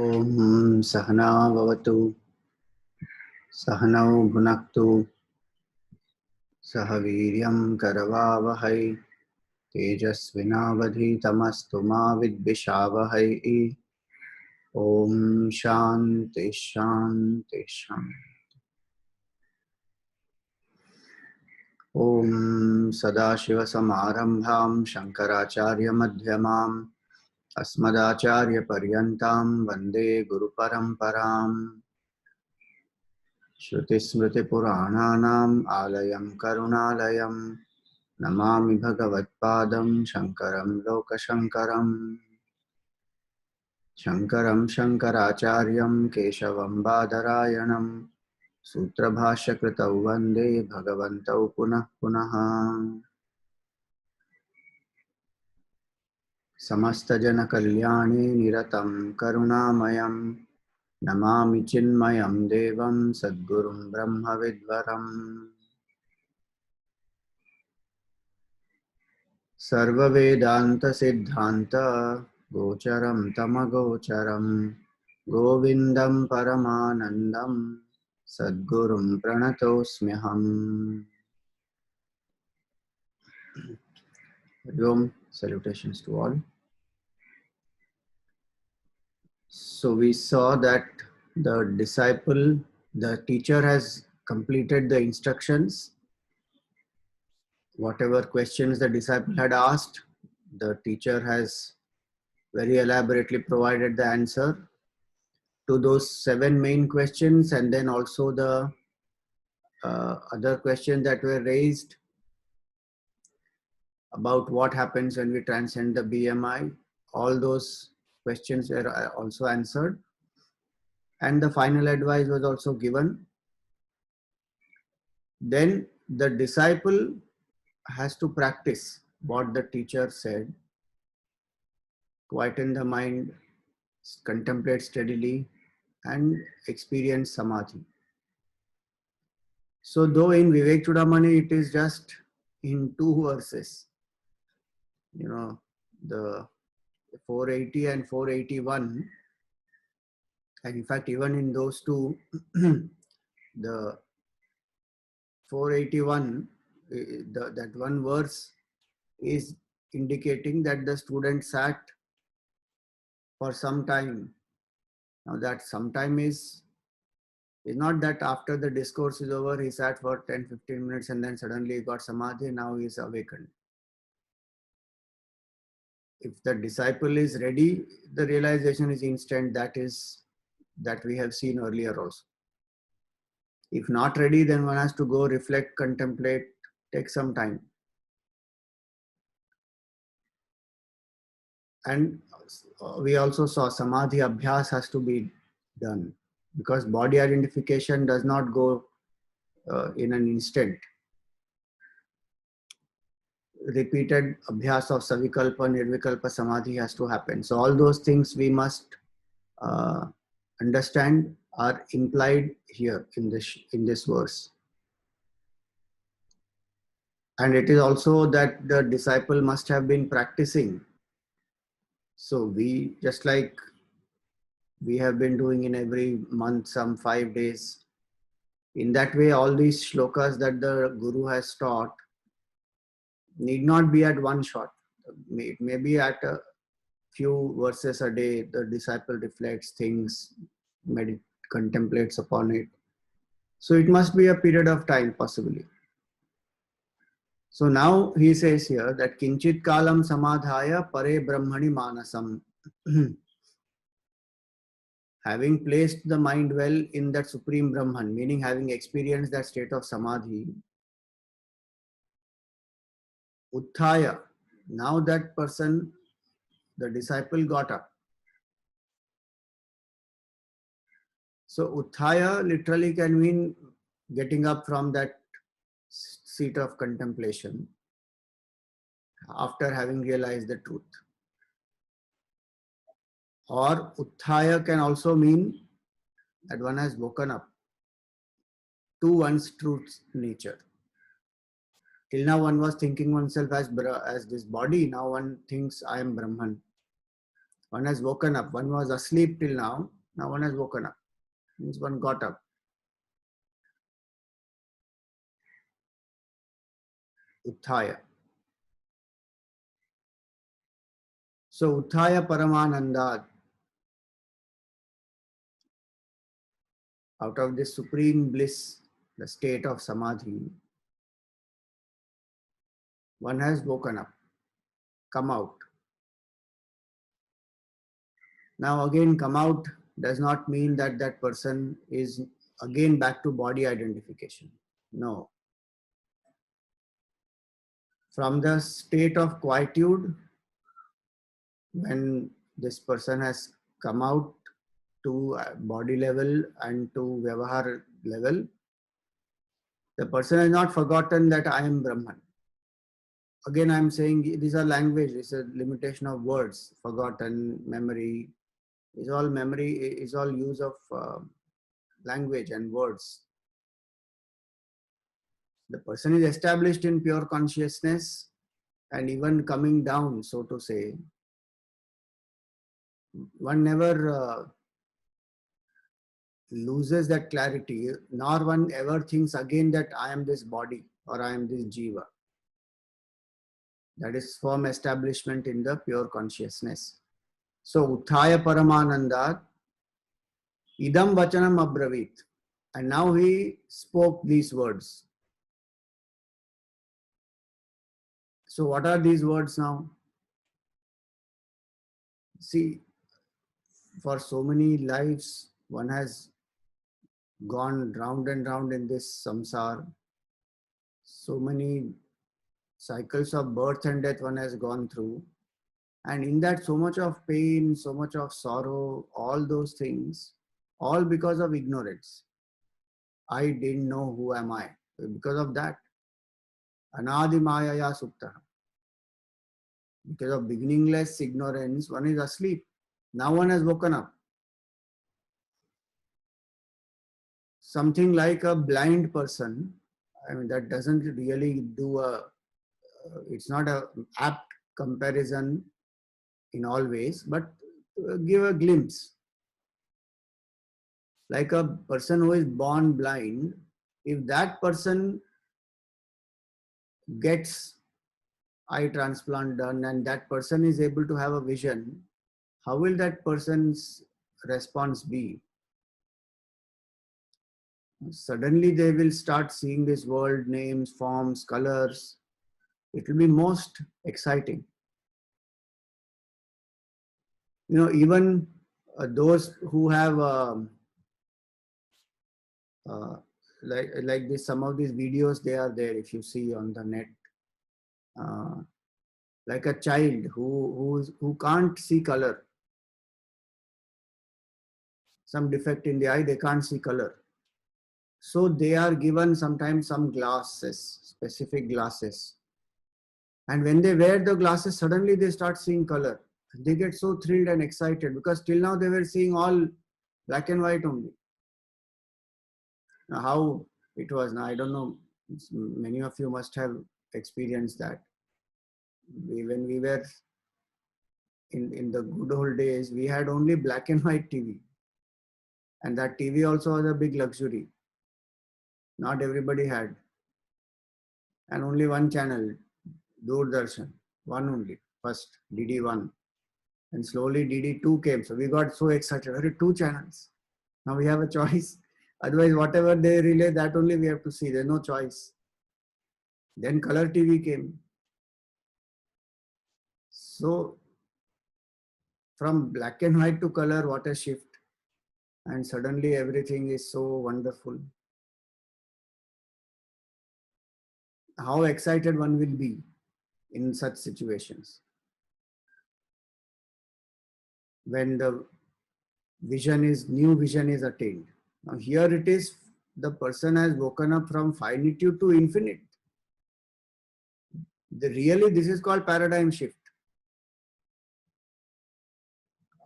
ओम सहना भवतु सहनौ भुनक्तु सह वीर्यं करवावहै तेजस्विनावधीतमस्तु मा विद्विषावहै। ओम शांति शांति शांति। ओम सदाशिवसमारम्भां शङ्कराचार्यमध्यमाम् अस्मदाचार्यपर्यन्तां वन्दे गुरुपरम्पराम्। श्रुतिस्मृतिपुराणानाम् आलयं करुणालयं नमामि भगवत्पादं शङ्करं लोकशङ्करम्। शङ्करं शङ्कराचार्यं केशवं बादरायणं सूत्रभाष्यकृतौ वन्दे भगवन्तौ पुनः पुनः। समस्तजनकल्याणे निरतं करुणामयं नमामि चिन्मयं देवं सद्गुरुं ब्रह्मविद्वरम्। सर्ववेदान्तसिद्धान्त गोचरं तमगोचरं गोविन्दं परमानन्दं सद्गुरुं प्रणतोऽस्म्यहम्। Om salutations to all. So we saw that the teacher has completed the instructions. Whatever questions the disciple had asked, the teacher has very elaborately provided the answer to those 7 main questions, and then also the other questions that were raised about what happens when we transcend the BMI. All those questions were also answered, and the final advice was also given. Then the disciple has to practice what the teacher said, quieten the mind, contemplate steadily, and experience samadhi. So though in Vivek Chudamani it is just in 2 verses, the 480 and 481, and in fact even in those two, the 481, that one verse is indicating that the student sat for some time. Now that sometime is not that after the discourse is over, he sat for 10-15 minutes and then suddenly he got samadhi, now he is awakened. If the disciple is ready, the realization is instant. That we have seen earlier also. If not ready, then one has to go reflect, contemplate, take some time. And we also saw samadhi abhyas has to be done, because body identification does not go in an instant. Repeated abhyas of savikalpa, nirvikalpa samadhi has to happen. So all those things we must understand are implied here in this verse. And it is also that the disciple must have been practicing. So we, just like we have been doing in every month some 5 days, in that way all these shlokas that the Guru has taught need not be at one shot. It may be at a few verses a day. The disciple reflects things, contemplates upon it. So it must be a period of time possibly. So now he says here that kinchit kalam samadhaya pare brahmani manasam. Having placed the mind well in that supreme Brahman, meaning having experienced that state of samadhi, utthaya, now that person, the disciple, got up. So utthaya literally can mean getting up from that seat of contemplation after having realized the truth. Or utthaya can also mean that one has woken up to one's truth nature. Till now one was thinking oneself as this body, now one thinks I am Brahman. One has woken up. One was asleep till now. Now one has woken up. Means one got up. Uthaya. So Uthaya Paramananda, out of this supreme bliss, the state of Samadhi, one has woken up, come out. Now again, come out does not mean that that person is again back to body identification. No. From the state of quietude, when this person has come out to body level and to Vyavahar level, the person has not forgotten that I am Brahman. Again, I am saying these are language, it's a limitation of words, forgotten, memory, is all memory, is all use of language and words. The person is established in pure consciousness and even coming down, so to say, one never loses that clarity, nor one ever thinks again that I am this body or I am this jiva. That is firm establishment in the pure consciousness. So, Uthaya Paramananda, Idam Vachanam Abravit. And now he spoke these words. So, what are these words now? See, for so many lives, one has gone round and round in this samsara. So many cycles of birth and death one has gone through. And in that, so much of pain, so much of sorrow, all those things, all because of ignorance. I didn't know who am I. Because of that, Anadi Mayaya Supta. Because of beginningless ignorance, one is asleep. Now one has woken up. Something like a blind person, I mean, that doesn't really do it's not a apt comparison in all ways, but give a glimpse. Like a person who is born blind, if that person gets eye transplant done and that person is able to have a vision, how will that person's response be? Suddenly they will start seeing this world, names, forms, colors. It will be most exciting. You know, even those who have like this, some of these videos, they are there if you see on the net. Like a child who can't see color, some defect in the eye, they can't see color. So they are given sometimes some glasses, specific glasses. And when they wear the glasses, suddenly they start seeing color. They get so thrilled and excited because till now they were seeing all black and white only. Now how it was, now I don't know, many of you must have experienced that. When we were in the good old days, we had only black and white TV. And that TV also was a big luxury. Not everybody had. And only one channel, Doordarshan, one only, first, DD1. And slowly DD2 came. So we got so excited. There are two channels. Now we have a choice. Otherwise, whatever they relay, that only we have to see. There's no choice. Then color TV came. So from black and white to color, what a shift. And suddenly everything is so wonderful. How excited one will be in such situations. When the new vision is attained. Now here it is, the person has woken up from finitude to infinite. Really, this is called paradigm shift.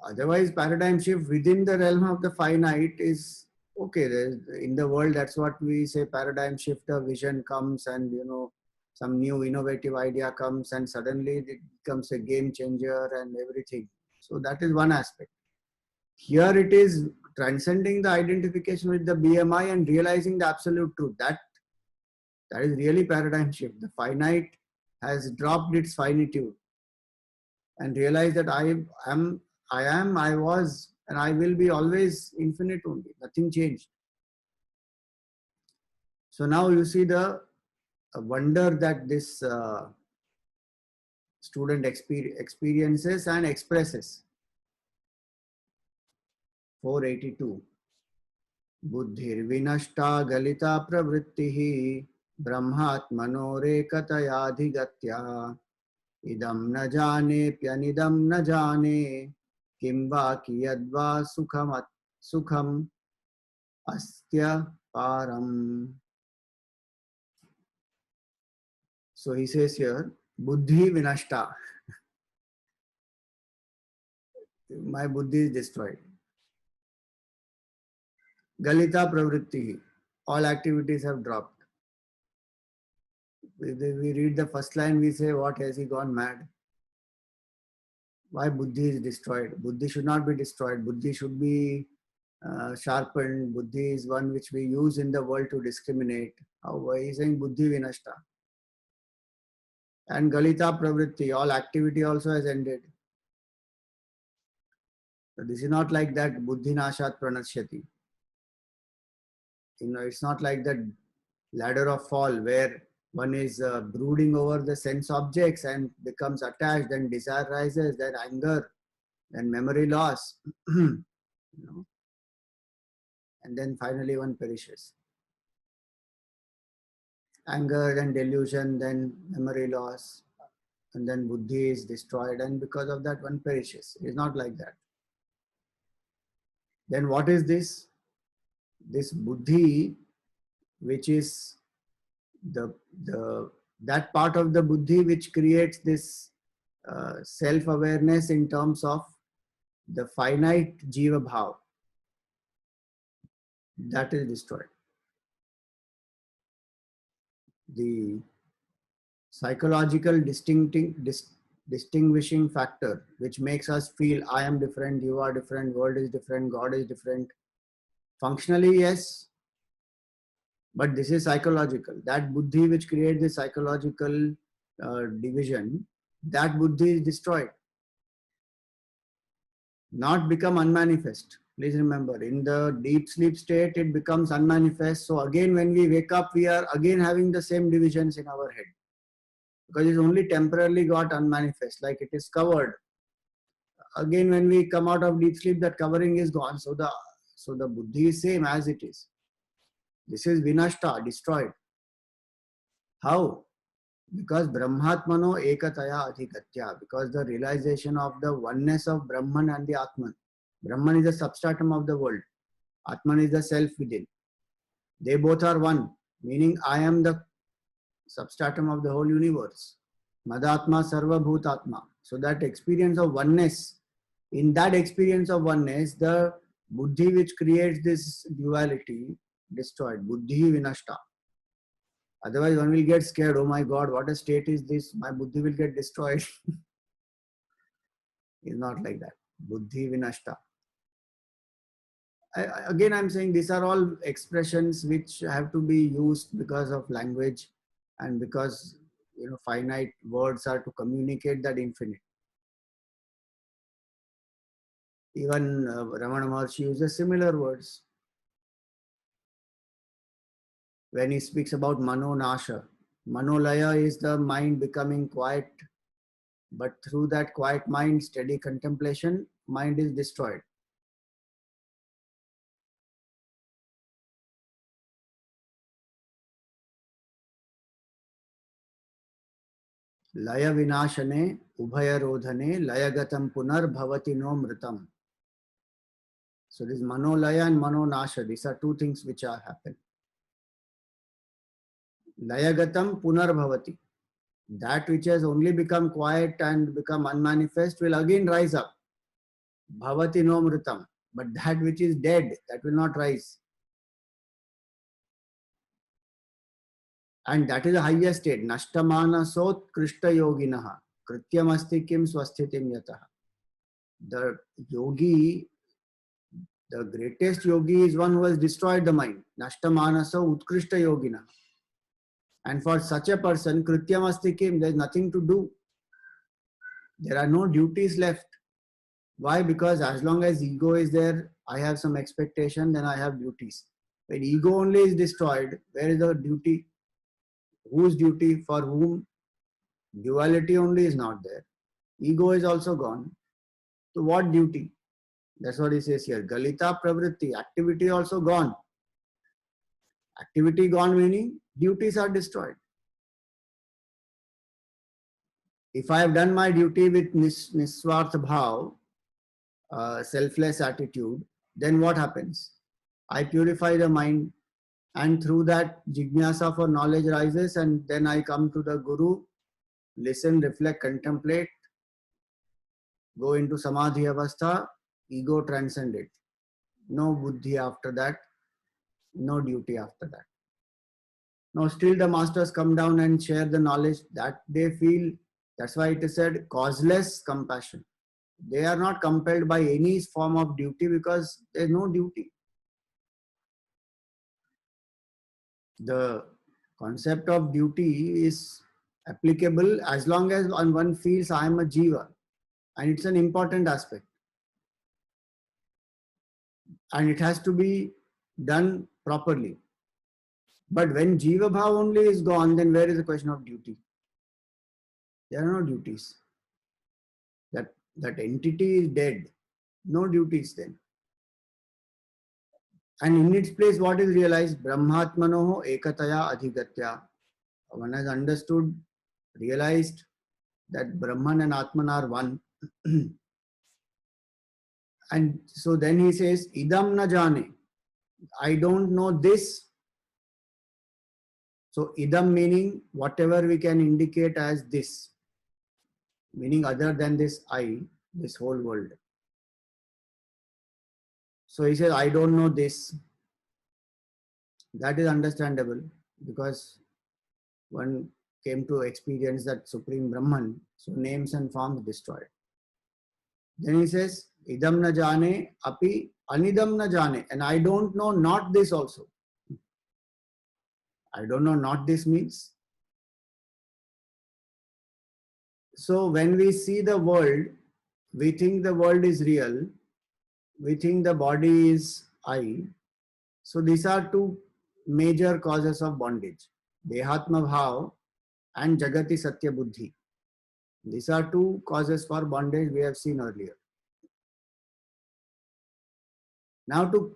Otherwise, paradigm shift within the realm of the finite is okay. In the world, that's what we say, paradigm shift, a vision comes and, you know, some new innovative idea comes and suddenly it becomes a game changer and everything. So that is one aspect. Here it is transcending the identification with the BMI and realizing the absolute truth. That is really paradigm shift. The finite has dropped its finitude and realized that I was, and I will be always infinite only. Nothing changed. So now you see the wonder that this student experiences and expresses. 482. बुद्धिर् विनष्टा गलिता प्रवृत्तिः ब्रह्मात्मनोरेकतयाधिगत्या इदं न जानेऽप्यनिदं न जाने किं वा कियद्वा सुखम् अस्त्य पारम्. So he says here, buddhi vinashta. My buddhi is destroyed. Galita pravritti. All activities have dropped. We read the first line, we say, what, has he gone mad? Why buddhi is destroyed? Buddhi should not be destroyed. Buddhi should be sharpened. Buddhi is one which we use in the world to discriminate. Why is saying buddhi vinashta? And galita pravritti, all activity also has ended. So this is not like that buddhi nashat pranashyati. It's not like that ladder of fall where one is brooding over the sense objects and becomes attached, then desire rises, then anger, then memory loss, and then finally one perishes. Anger, then delusion, then memory loss, and then buddhi is destroyed, and because of that one perishes. It's not like that. Then what is this? This buddhi, which is that part of the buddhi which creates this self-awareness in terms of the finite jiva bhav, that is destroyed. The psychological distinguishing factor which makes us feel I am different, you are different, world is different, God is different. Functionally, yes, but this is psychological. That buddhi which creates the psychological division, that buddhi is destroyed. Not become unmanifest. Please remember, in the deep sleep state, it becomes unmanifest. So again, when we wake up, we are again having the same divisions in our head. Because it's only temporarily got unmanifest, like it is covered. Again, when we come out of deep sleep, that covering is gone. So the buddhi is same as it is. This is vinashta, destroyed. How? Because Brahmatmano ekataya adhigatya, because the realization of the oneness of Brahman and the Atman. Brahman is the substratum of the world. Atman is the self within. They both are one, meaning I am the substratum of the whole universe. Madatma sarva bhutatma. So that experience of oneness, in that experience of oneness, the buddhi which creates this duality destroyed. Buddhi vinashta. Otherwise, one will get scared. Oh my God, what a state is this? My buddhi will get destroyed. It's not like that. Buddhi vinashta. Again, I'm saying these are all expressions which have to be used because of language and because finite words are to communicate that infinite. Even Ramana Maharshi uses similar words when he speaks about Mano Nasha. Manolaya is the mind becoming quiet, but through that quiet mind, steady contemplation, mind is destroyed. Laya vinashane ubhaya rodhane layagatam punar bhavati no mritam. So this manolaya and manonasha, these are two things which are happen. Layagatam punar bhavati. That which has only become quiet and become unmanifest will again rise up. Bhavati no mritam. But that which is dead, that will not rise. And that is the highest state. Nashtamana sot krishta yoginaha. Krityamasti kim swasthitim yataha. The yogi, the greatest yogi is one who has destroyed the mind. Nashtamanasa utkrishta yogina. And for such a person, krityamasti kim, there is nothing to do. There are no duties left. Why? Because as long as ego is there, I have some expectation, then I have duties. When ego only is destroyed, where is the duty? Whose duty? For whom? Duality only is not there. Ego is also gone. So what duty? That's what he says here. Galita pravritti, activity also gone. Activity gone meaning duties are destroyed. If I have done my duty with niswartha bhav, selfless attitude, then what happens? I purify the mind, and through that jignasa for knowledge rises, and then I come to the Guru, listen, reflect, contemplate, go into samadhi avastha, ego transcended. No buddhi after that, no duty after that. Now still the masters come down and share the knowledge that they feel. That's why it is said causeless compassion. They are not compelled by any form of duty because there is no duty. The concept of duty is applicable as long as one feels I am a jiva, and it's an important aspect, and it has to be done properly. But when jiva bhav only is gone, then where is the question of duty? There are no duties. That entity is dead. No duties then. And in its place, what is realized? Brahmatmanoho ekataya adhigatya. One has understood, realized that Brahman and Atman are one. And so then he says, idam na jane. I don't know this. So idam meaning whatever we can indicate as this. Meaning other than this I, this whole world. So he says, I don't know this. That is understandable because one came to experience that Supreme Brahman, so names and forms destroyed. Then he says, idam na jane, api anidam na jane. And I don't know not this also. I don't know not this means. So when we see the world, we think the world is real. We think the body is I. So these are two major causes of bondage. Dehatma bhav and Jagati Satya Buddhi. These are two causes for bondage we have seen earlier. Now to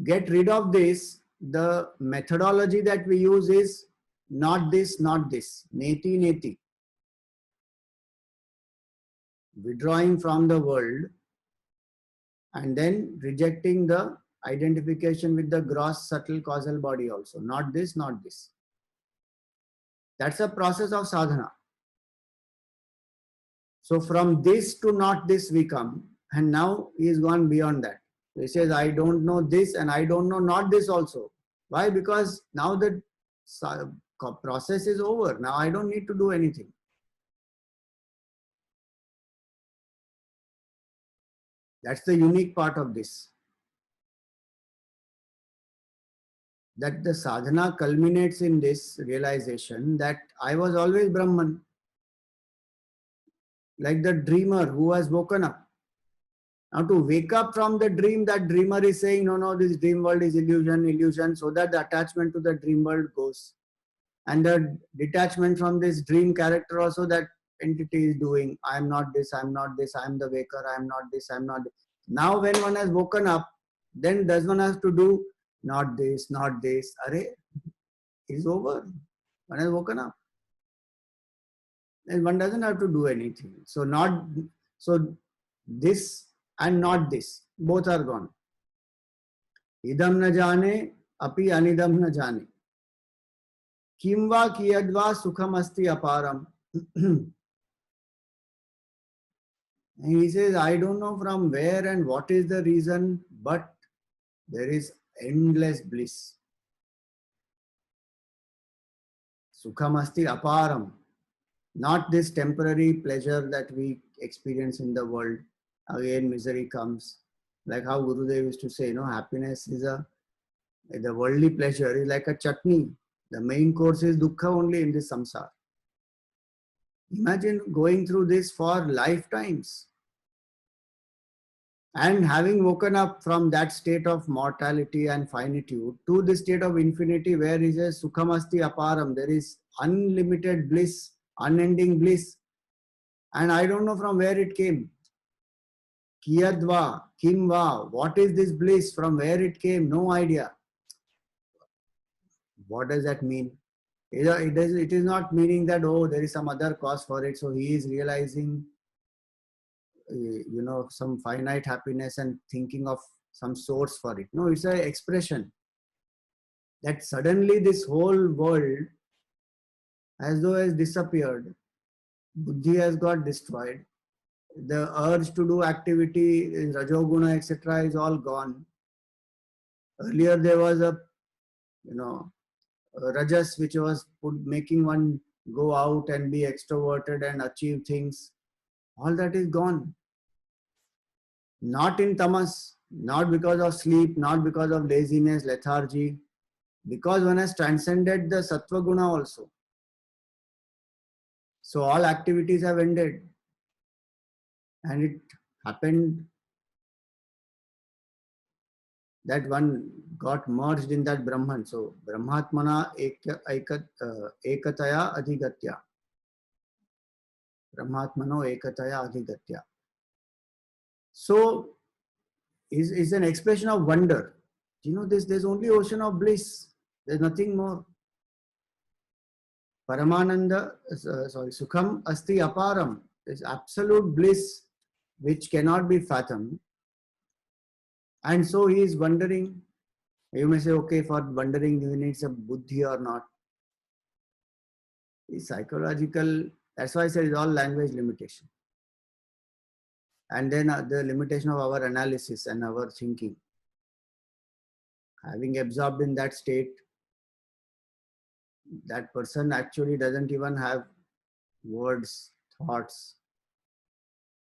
get rid of this, the methodology that we use is not this, not this. Neti, neti. Withdrawing from the world and then rejecting the identification with the gross, subtle, causal body also. Not this, not this. That's a process of sadhana. So from this to not this we come, and now he is gone beyond that. He says, I don't know this and I don't know not this also. Why? Because now the process is over. Now I don't need to do anything. That's the unique part of this. That the sadhana culminates in this realization that I was always Brahman. Like the dreamer who has woken up. Now to wake up from the dream, that dreamer is saying, no, no, this dream world is illusion, illusion, so that the attachment to the dream world goes. And the detachment from this dream character also that entity is doing, I am not this, I am not this, I am the waker, I am not this, I am not this. Now when one has woken up, then does one have to do not this, not this? Arre, it's over. One has woken up. And one doesn't have to do anything. So this and not this, both are gone. Idam na jane, api anidam na jane. Kimva kiyadva sukham asti aparam. And he says, I don't know from where and what is the reason, but there is endless bliss. Sukham asti aparam. Not this temporary pleasure that we experience in the world. again misery comes. Like how Gurudev used to say, happiness is the worldly pleasure is like a chutney. The main course is dukkha only in this samsara. Imagine going through this for lifetimes and having woken up from that state of mortality and finitude to the state of infinity where is a sukhamasti aparam. There is unlimited bliss, unending bliss. And I don't know from where it came. Kiyadva, kimva, what is this bliss? From where it came? No idea. What does that mean? It is not meaning that, oh, there is some other cause for it. So he is realizing, some finite happiness and thinking of some source for it. No, it's an expression that suddenly this whole world as though has disappeared. Buddhi has got destroyed. The urge to do activity, rajoguna, etc. is all gone. Earlier there was a rajas which was making one go out and be extroverted and achieve things. All that is gone. Not in tamas, not because of sleep, not because of laziness, lethargy, because one has transcended the sattva guna also. So all activities have ended. And it happened that one got merged in that Brahman. So Brahmatmana ekataya adhigatya. Brahmatmano ekataya adhigatya. So is an expression of wonder. There's only ocean of bliss. There's nothing more. Paramananda, Sukham asti aparam. Is absolute bliss which cannot be fathomed. And so he is wondering. You may say, okay, for wondering, you need a buddhi or not. It's psychological. That's why I said it's all language limitation. And then the limitation of our analysis and our thinking. Having absorbed in that state, that person actually doesn't even have words, thoughts.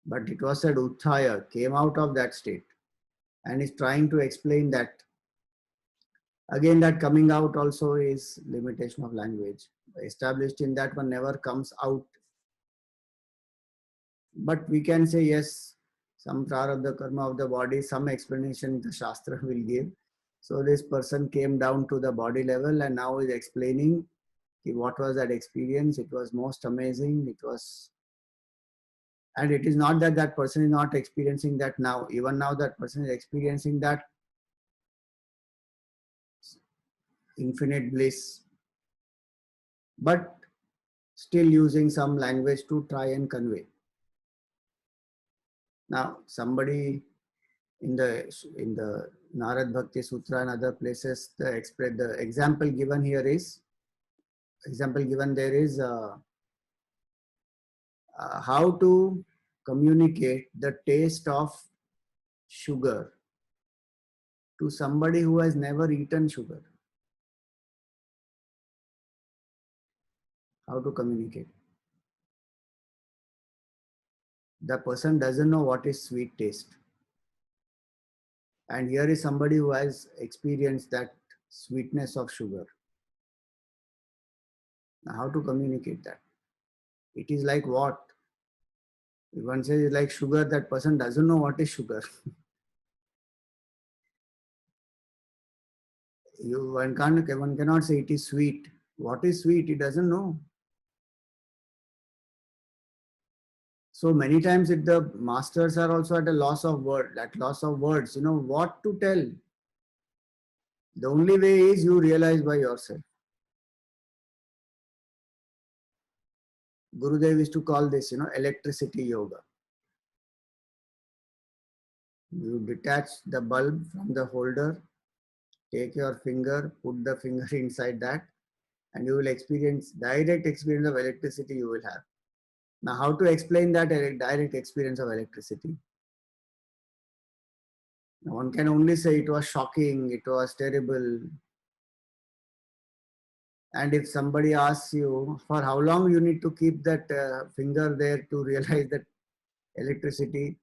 But it was said Utthaya came out of that state and is trying to explain that. Again, that coming out also is limitation of language. Established in that one never comes out. But we can say, yes, some prarabdha karma of the body, some explanation the Shastra will give. So this person came down to the body level and now is explaining what was that experience. It was most amazing. It was, and it is not that that person is not experiencing that now. Even now that person is experiencing that infinite bliss, but still using some language to try and convey. Now, somebody in the Narad Bhakti Sutra and other places, the example given there is how to communicate the taste of sugar to somebody who has never eaten sugar. How to communicate? The person doesn't know what is sweet taste. And here is somebody who has experienced that sweetness of sugar. Now, how to communicate that? It is like what? If one says it's like sugar, that person doesn't know what is sugar. One cannot say it is sweet. What is sweet? He doesn't know. So many times the masters are also at a loss of words, what to tell. The only way is you realize by yourself. Gurudev used to call this, electricity yoga. You detach the bulb from the holder, take your finger, put the finger inside that, and you will experience direct experience of electricity you will have. Now, how to explain that direct experience of electricity? Now, one can only say it was shocking, it was terrible. And if somebody asks you for how long you need to keep that finger there to realize that electricity,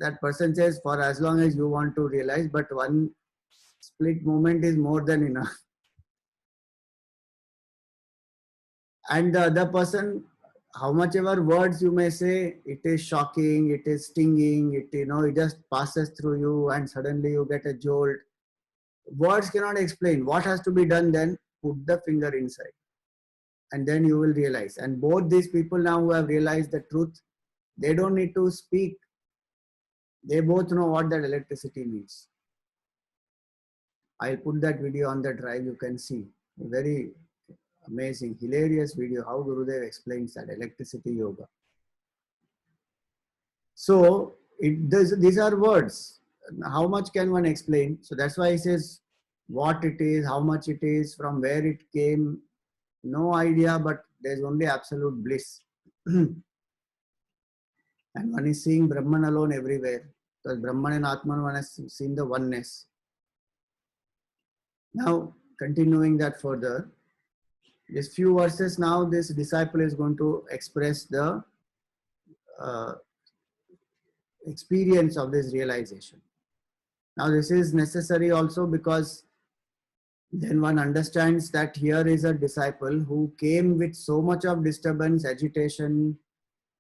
that person says, for as long as you want to realize, but one split moment is more than enough. And the other person, how much ever words you may say, it is shocking, it is stinging, it just passes through you and suddenly you get a jolt. Words cannot explain. What has to be done then? Put the finger inside. And then you will realize. And both these people now who have realized the truth, they don't need to speak. They both know what that electricity means. I'll put that video on the drive. You can see. Very amazing, hilarious video how Gurudev explains that electricity yoga. So these are words. How much can one explain? So that's why he says what it is, how much it is, from where it came. No idea, but there's only absolute bliss. And one is seeing Brahman alone everywhere. Because Brahman and Atman, one has seen the oneness. Now, continuing that further, these few verses now, this disciple is going to express the experience of this realization. Now, this is necessary also because then one understands that here is a disciple who came with so much of disturbance, agitation,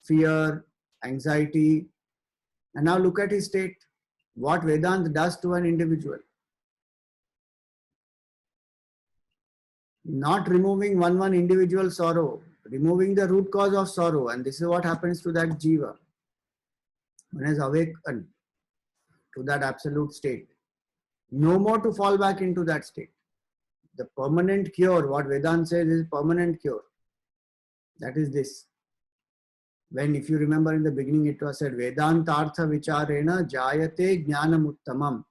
fear, anxiety. And now look at his state. What Vedanta does to an individual. Not removing one individual sorrow, removing the root cause of sorrow. And this is what happens to that jiva. One is awakened to that absolute state. No more to fall back into that state. The permanent cure, what Vedanta says is permanent cure. That is this. When, if you remember in the beginning, it was said, Vedantartha vicharena jayate jnanam uttamam.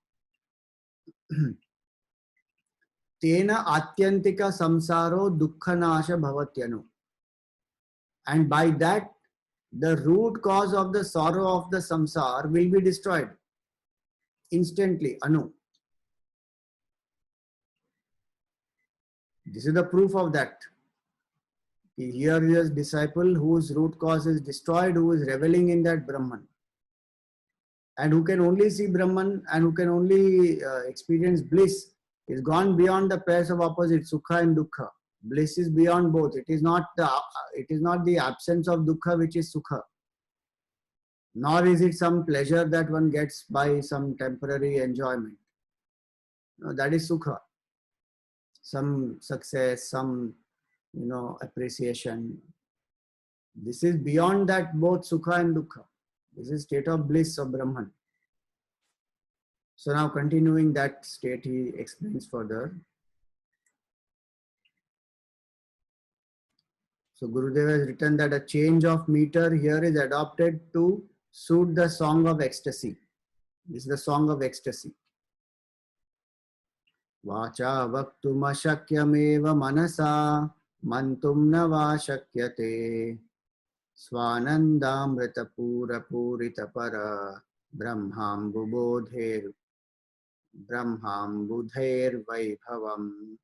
Tena atyantika samsaro dukkhanasha bhavatyanu. And by that, the root cause of the sorrow of the samsar will be destroyed instantly. Anu. This is the proof of that. Here is a disciple whose root cause is destroyed, who is reveling in that Brahman. And who can only see Brahman and who can only experience bliss. Is gone beyond the pairs of opposites, Sukha and Dukkha. Bliss is beyond both. It is not the absence of Dukkha which is Sukha. Nor is it some pleasure that one gets by some temporary enjoyment. No, that is Sukha. Some success, some appreciation. This is beyond that, both Sukha and Dukkha. This is state of bliss of Brahman. So now continuing that state, he explains further. So Gurudev has written that a change of meter here is adopted to suit the song of ecstasy. This is the song of ecstasy. Vacha vaktum ashakyameva manasa mantum na va shakyate swanandamrita pura purita para brahmambudher vaibhavam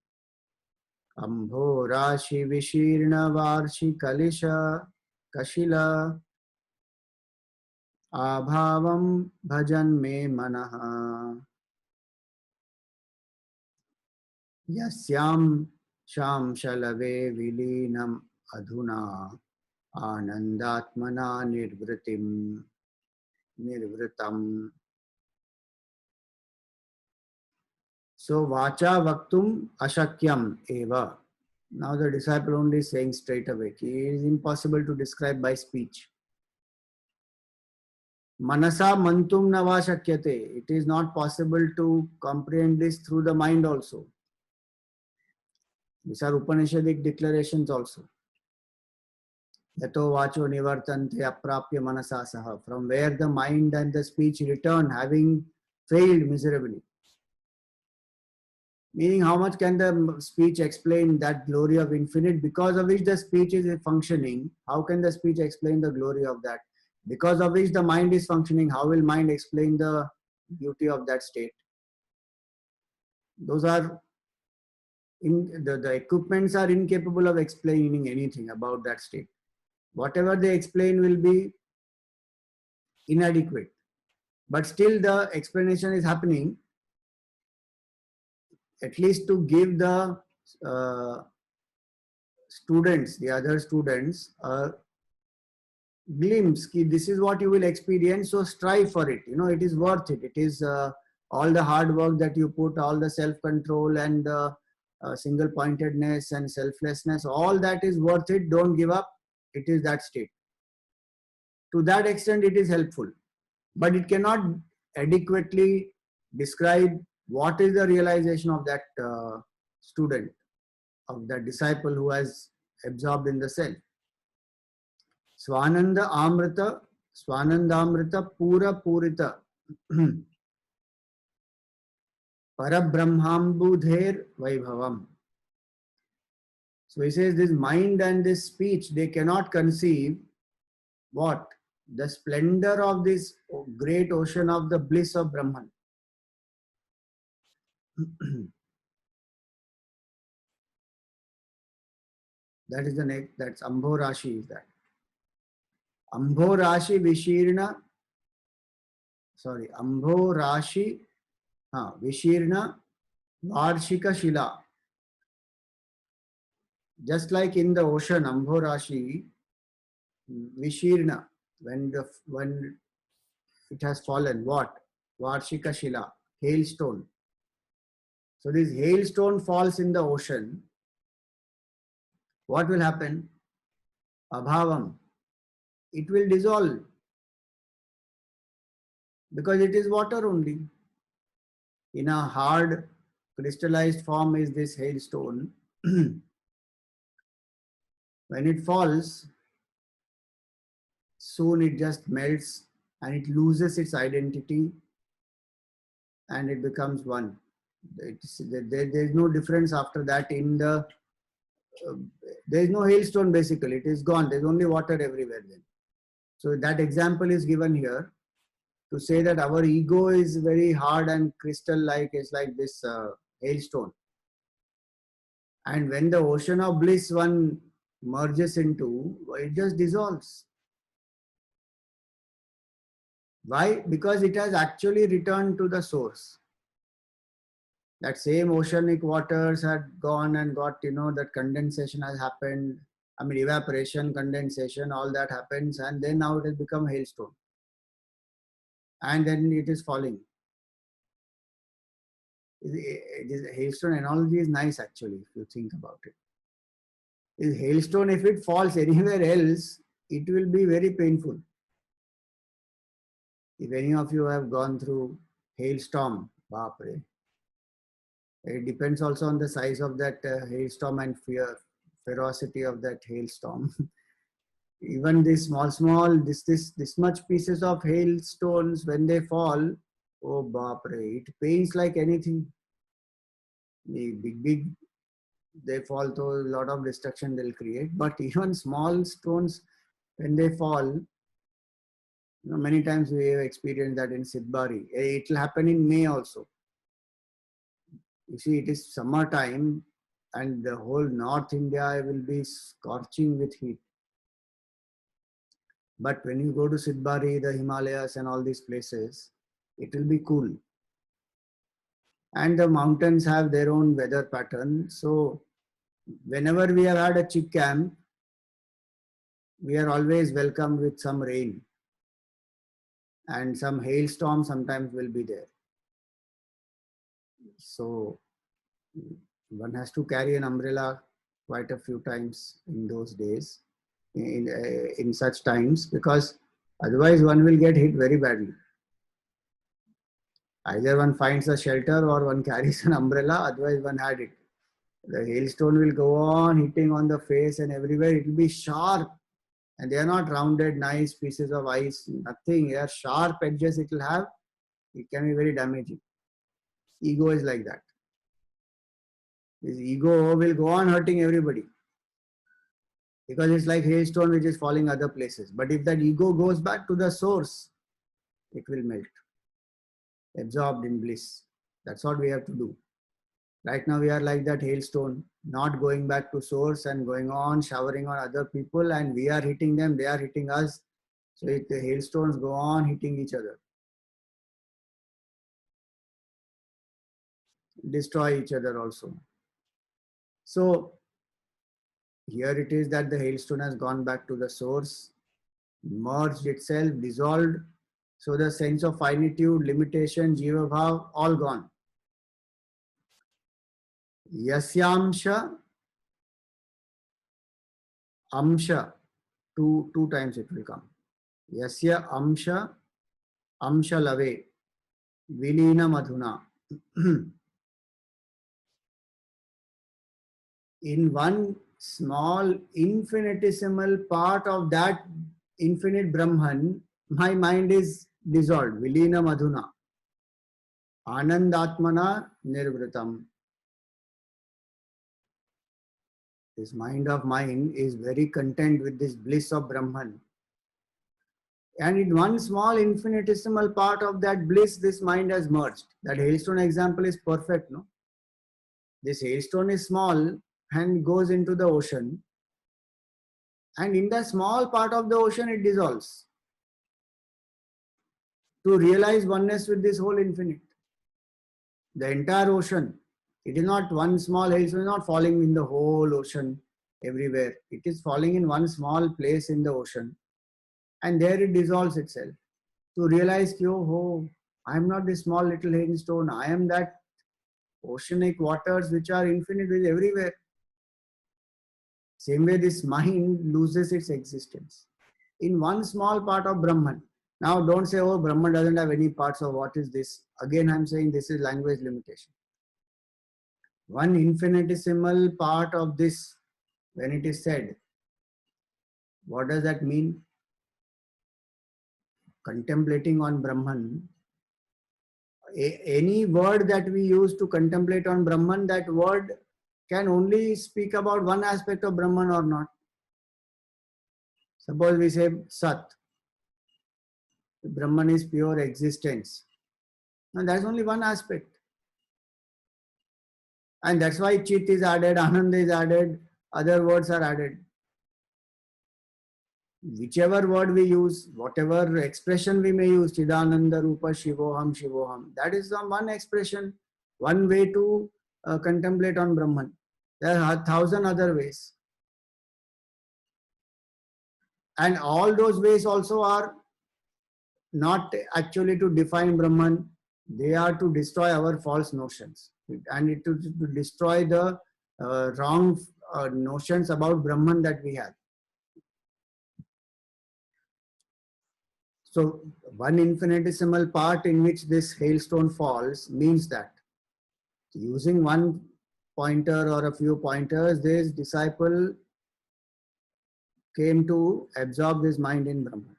ambho rashi vishirna varshi kalisha kashila abhavam bhajan me manaha yasyam sham shalave vilinam adhuna anandatmana nirvritam. So vacha vaktum ashakyam eva. Now the disciple only is saying straight away, it is impossible to describe by speech. Manasa mantum nava shakyate. It is not possible to comprehend this through the mind also. These are Upanishadic declarations also. Yato vacho nivartante aprapya manasa saha. From where the mind and the speech return, having failed miserably. Meaning, how much can the speech explain that glory of infinite, because of which the speech is functioning? How can the speech explain the glory of that? Because of which the mind is functioning, how will mind explain the beauty of that state? Those are, the equipments are incapable of explaining anything about that state. Whatever they explain will be inadequate. but still the explanation is happening, at least to give the uh, students, the other students, a glimpse ki this is what you will experience, so strive for it. It is worth it. It is all the hard work that you put, all the self control and the single pointedness and selflessness, all that is worth it. Don't give up. It is that state. To that extent it is helpful, but it cannot adequately describe what is the realization of that student, of that disciple who has absorbed in the self. Swananda Amrita, Swanandamrita Pura Purita Parabrahmambudher Vaibhavam. So he says this mind and this speech, they cannot conceive what? The splendor of this great ocean of the bliss of Brahman. That is the next, that's Ambho Rashi is that. Ambho Rashi Vishirna, Ambho Rashi, Vishirna Varshika Shila. Just like in the ocean, Ambho Rashi, Vishirna, when it has fallen, what? Varshika Shila, hailstone. So this hailstone falls in the ocean. What will happen? Abhavam. It will dissolve, because it is water only. In a hard crystallized form is this hailstone. When it falls, soon it just melts and it loses its identity and it becomes one. There is no difference after that in the, there is no hailstone basically, it is gone, there is only water everywhere then. So that example is given here to say that our ego is very hard and crystal-like, it's like this hailstone. And when the ocean of bliss one merges into, it just dissolves. Why? Because it has actually returned to the source. That same oceanic waters had gone and got, that condensation has happened. I mean, evaporation, condensation, all that happens, and then now it has become hailstone. And then it is falling. Hailstone analogy is nice actually, if you think about it. Is hailstone, if it falls anywhere else, it will be very painful. If any of you have gone through hailstorm, baapre. It depends also on the size of that hailstorm and ferocity of that hailstorm. Even this small, this much pieces of hailstones, when they fall, oh baapre, it pains like anything. The big, they fall, to a lot of destruction they'll create. But even small stones, when they fall, many times we have experienced that in Sidbari. It will happen in May also. You see, it is summertime and the whole North India will be scorching with heat. But when you go to Sidbari, the Himalayas and all these places, it will be cool. And the mountains have their own weather pattern. So whenever we have had a chick camp, we are always welcomed with some rain. And some hailstorm sometimes will be there. So one has to carry an umbrella quite a few times in those days, in such times, because otherwise one will get hit very badly. Either one finds a shelter or one carries an umbrella, otherwise one had it. The hailstone will go on hitting on the face and everywhere. It will be sharp, and they are not rounded, nice pieces of ice, nothing. They are sharp edges it will have. It can be very damaging. Ego is like that. This ego will go on hurting everybody, because it's like hailstone which is falling other places. But if that ego goes back to the source, it will melt, absorbed in bliss. That's what we have to do. Right now we are like that hailstone, not going back to source and going on showering on other people, and we are hitting them, they are hitting us. So the hailstones go on hitting each other. destroy each other also. So here it is that the hailstone has gone back to the source, merged itself, dissolved. So the sense of finitude, limitation, jiva bhav, all gone. Yasyamsha, amsha, two times it will come. Yasya amsha, amsha lave, vilina madhuna. In one small infinitesimal part of that infinite Brahman, my mind is dissolved. Vilina madhuna. Anandatmana nirvritam. This mind of mine is very content with this bliss of Brahman. And in one small infinitesimal part of that bliss, this mind has merged. That hailstone example is perfect, no? This hailstone is small and goes into the ocean. And in the small part of the ocean, it dissolves to realize oneness with this whole infinite. The entire ocean. It is not one small hailstone, not falling in the whole ocean everywhere. It is falling in one small place in the ocean. And there it dissolves itself. To realize, oh, I am not this small little hailstone. I am that oceanic waters which are infinite with everywhere. Same way this mind loses its existence in one small part of Brahman. Now don't say, oh, Brahman doesn't have any parts, or what is this? Again, I'm saying this is language limitation. One infinitesimal part of this, when it is said, what does that mean? Contemplating on Brahman. Any word that we use to contemplate on Brahman, that word can only speak about one aspect of Brahman or not. Suppose we say Sat. Brahman is pure existence. Now that's only one aspect. And that's why Chit is added, Ananda is added, other words are added. Whichever word we use, whatever expression we may use, Chidananda Rupa Shivoham Shivoham, that is the one expression, one way to contemplate on Brahman. There are 1,000 other ways. And all those ways also are not actually to define Brahman, they are to destroy our false notions and to destroy the wrong notions about Brahman that we have. So one infinitesimal part in which this hailstone falls means that using one pointer or a few pointers, this disciple came to absorb his mind in Brahman.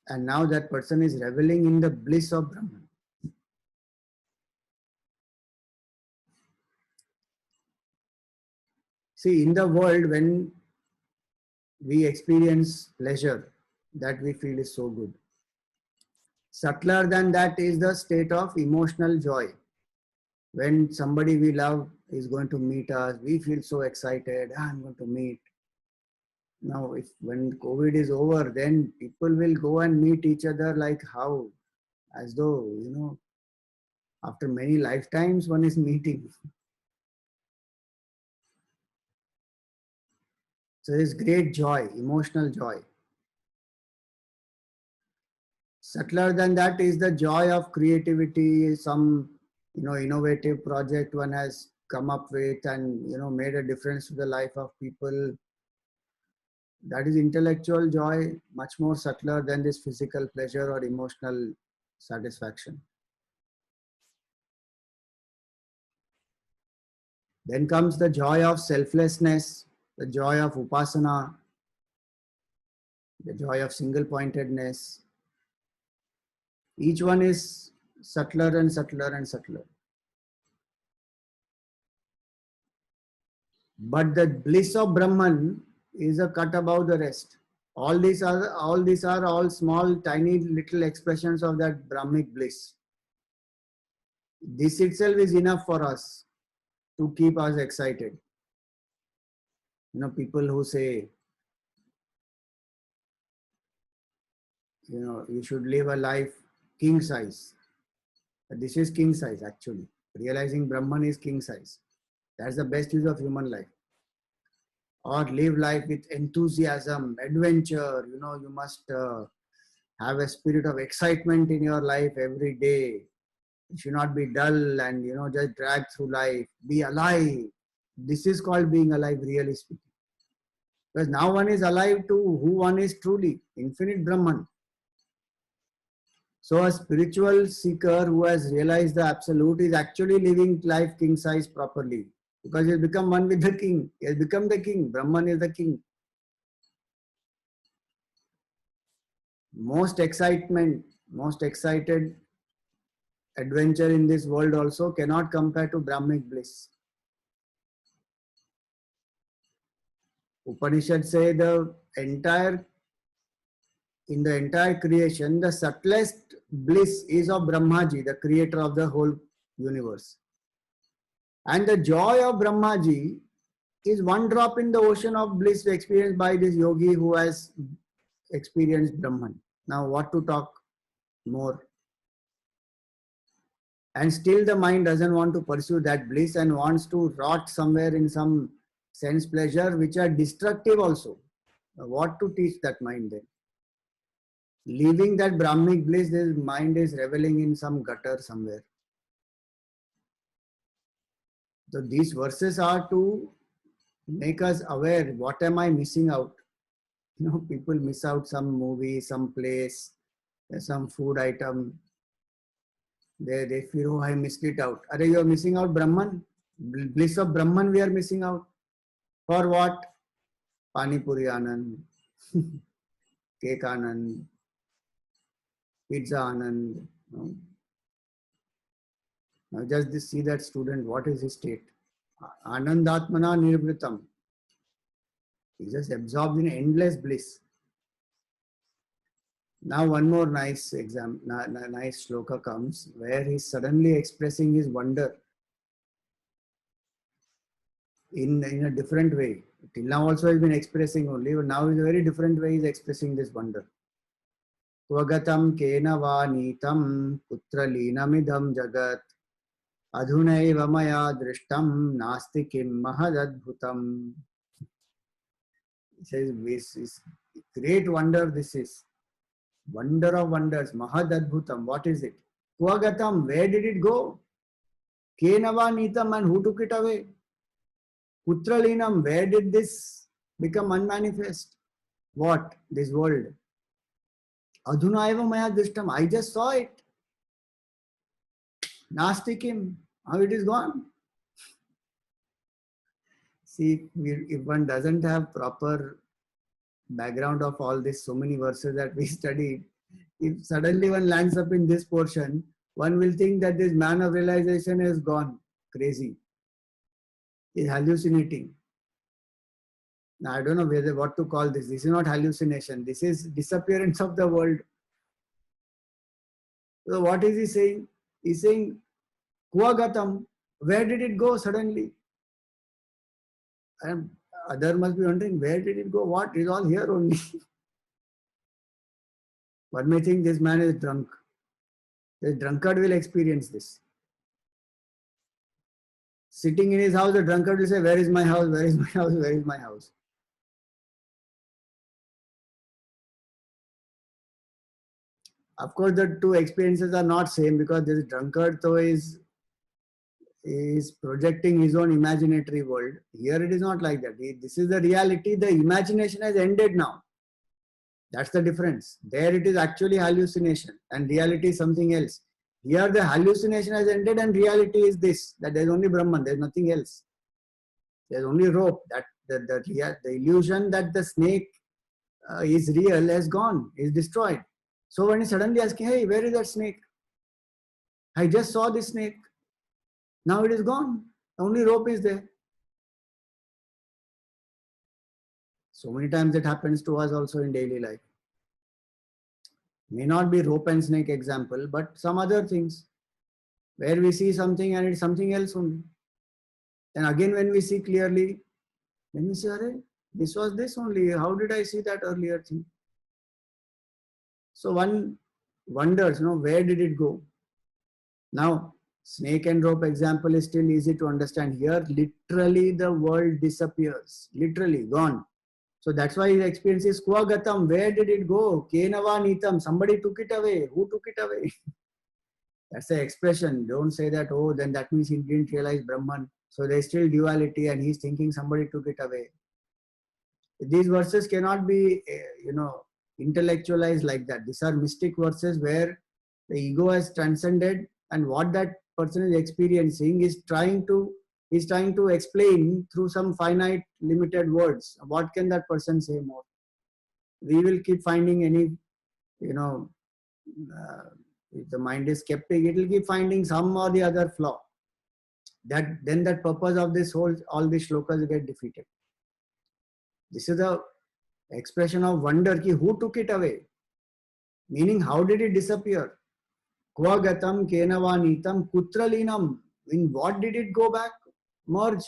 And now that person is reveling in the bliss of Brahman. See, in the world, when we experience pleasure, that we feel is so good. Subtler than that is the state of emotional joy. When somebody we love is going to meet us, we feel so excited, I'm going to meet. Now, when COVID is over, then people will go and meet each other like how? As though, after many lifetimes one is meeting. So there's great joy, emotional joy. Subtler than that is the joy of creativity, some innovative project one has come up with and made a difference to the life of people. That is intellectual joy, much more subtler than this physical pleasure or emotional satisfaction. Then comes the joy of selflessness, the joy of upasana, the joy of single-pointedness. Each one is subtler and subtler and subtler. But the bliss of Brahman is a cut above the rest. All these are all small, tiny little expressions of that Brahmic bliss. This itself is enough for us to keep us excited. People who say, you should live a life king size. This is king size actually. Realizing Brahman is king size. That's the best use of human life. Or live life with enthusiasm, adventure. You must have a spirit of excitement in your life every day. You should not be dull and just drag through life. Be alive. This is called being alive, really speaking. Because now one is alive to who one is truly, infinite Brahman. So a spiritual seeker who has realized the absolute is actually living life king size properly. Because he has become one with the king. He has become the king. Brahman is the king. Most excitement, most excited adventure in this world also cannot compare to Brahmic bliss. Upanishad say in the entire creation, the subtlest bliss is of Brahmaji, the creator of the whole universe. And the joy of Brahmaji is one drop in the ocean of bliss experienced by this yogi who has experienced Brahman. Now what to talk more? And still the mind doesn't want to pursue that bliss and wants to rot somewhere in some sense pleasure which are destructive also. What to teach that mind then? Leaving that Brahmic bliss, this mind is reveling in some gutter somewhere. So these verses are to make us aware, what am I missing out? People miss out some movie, some place, some food item. They feel, oh, I missed it out. Are you are missing out Brahman? Bliss of Brahman we are missing out. For what? Pani Puri Anand, Cake Anand, Pizza Anand. Now just see that student, what is his state? Anandatmana Nirvritam. He just absorbed in endless bliss. Now one more nice nice shloka comes where he's suddenly expressing his wonder in a different way. Till now also he's been expressing only, but now in a very different way he's expressing this wonder. Kvagatam kena va nitam putra linamidham jagat adhunaiva maya drishtam nasti kim mahadadbhutam. He says, this is great wonder, this is. Wonder of wonders, Mahadadbhutam. What is it? Kvagatam, where did it go? Kenava Nitam, and who took it away? Putralinam, where did this become unmanifest? What? This world. Adhunaiva Maya Drishtam, I just saw it. Nastikim, how it is gone. See, if one doesn't have proper background of all this, so many verses that we studied, if suddenly one lands up in this portion, one will think that this man of realization is gone crazy, is hallucinating. Now I don't know what to call this. This is not hallucination. This is disappearance of the world. So what is he saying? He's saying, Kvagatam, where did it go suddenly? And other must be wondering, where did it go? What is all here only? One may think this man is drunk. The drunkard will experience this. Sitting in his house, the drunkard will say, where is my house? Where is my house? Where is my house? Of course, the two experiences are not same, because this drunkard though is projecting his own imaginary world. Here it is not like that. This is the reality. The imagination has ended now. That's the difference. There it is actually hallucination and reality is something else. Here the hallucination has ended and reality is this, that there is only Brahman, there is nothing else. There is only rope. That the illusion that the snake is real has gone, is destroyed. So when he suddenly asking, hey, where is that snake? I just saw this snake. Now it is gone. Only rope is there. So many times it happens to us also in daily life. May not be rope and snake example, but some other things where we see something and it's something else only. And again, when we see clearly, then we say, this was this only. How did I see that earlier thing? So one wonders, where did it go? Now, snake and rope example is still easy to understand. Here, literally the world disappears. Literally gone. So that's why his experience is Kvagatam. Where did it go? Kenava Nitam. Somebody took it away. Who took it away? That's the expression. Don't say that, oh, then that means he didn't realize Brahman. So there's still duality and he's thinking somebody took it away. These verses cannot be, intellectualized like that. These are mystic verses where the ego has transcended, and what that person is experiencing is trying to explain through some finite, limited words. What can that person say more? We will keep finding any, if the mind is skeptic, it will keep finding some or the other flaw. Then that purpose of this whole, all these shlokas get defeated. This is the expression of wonder ki who took it away? Meaning, how did it disappear? Kvagatam kenavanitam kutralinam. In what did it go back? Merge.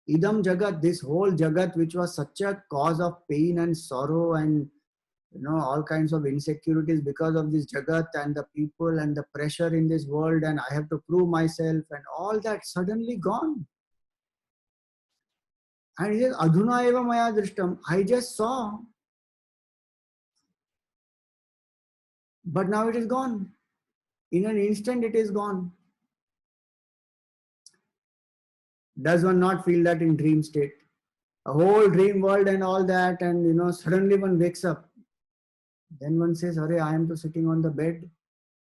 Idam jagat, this whole jagat which was such a cause of pain and sorrow and all kinds of insecurities because of this jagat and the people and the pressure in this world, and I have to prove myself and all that suddenly gone. And he says, Adhuna eva maya drishtam. I just saw. But now it is gone. In an instant it is gone. Does one not feel that in dream state? A whole dream world and all that, and suddenly one wakes up. Then one says, Hare, I am sitting on the bed.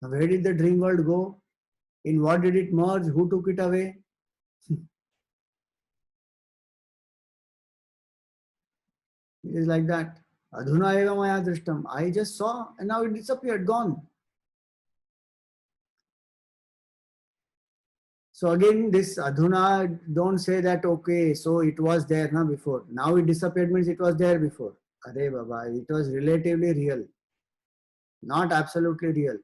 Where did the dream world go? In what did it merge? Who took it away? It is like that. Adhuna eva maya drishtam. I just saw and now it disappeared, gone. So again, this adhuna, don't say that, okay, so it was there now before. Now it disappeared means it was there before. Arey Baba, it was relatively real. Not absolutely real.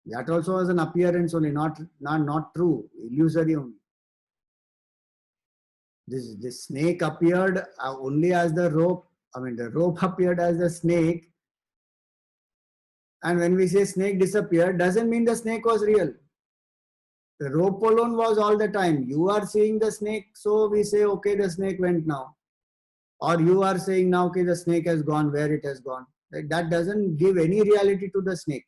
That also was an appearance only, not true, illusory only. This snake appeared only as the rope. I mean, the rope appeared as the snake. And when we say snake disappeared, doesn't mean the snake was real. The rope alone was all the time. You are seeing the snake, so we say, okay, the snake went now. Or you are saying now, okay, the snake has gone, where it has gone. That doesn't give any reality to the snake.